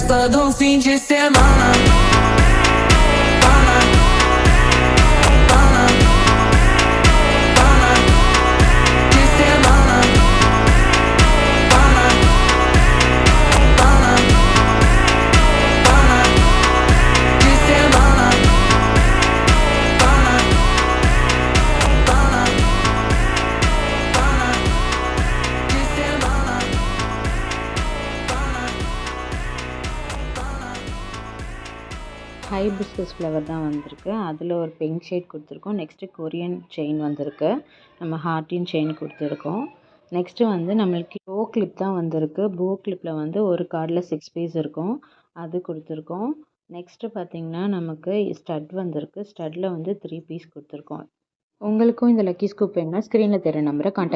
festa do fim de semana. Pana, pana, pana, de semana. Pana, pana, pana, de semana. Pana, pana, pana, de semana. Hibiscus flower தான் வந்திருக்கு. அதில் ஒரு pink shade கொடுத்துருக்கோம். Next Korean chain வந்திருக்கு. நம்ம ஹார்ட்டின் chain கொடுத்துருக்கோம். Next வந்து நம்மளுக்கு போ கிளிப் தான் வந்திருக்கு. போ கிளிப்பில் வந்து ஒரு கார்டில் 6 பீஸ் இருக்கும், அது கொடுத்துருக்கோம். நெக்ஸ்ட்டு பார்த்திங்கன்னா நமக்கு ஸ்டட் வந்திருக்கு. ஸ்டட்டில் வந்து 3 பீஸ் கொடுத்துருக்கோம். உங்களுக்கும் இந்த லக்கி ஸ்கூப் வேணும்னா ஸ்க்ரீனில் தெரிய நம்பரை கான்டாக்ட்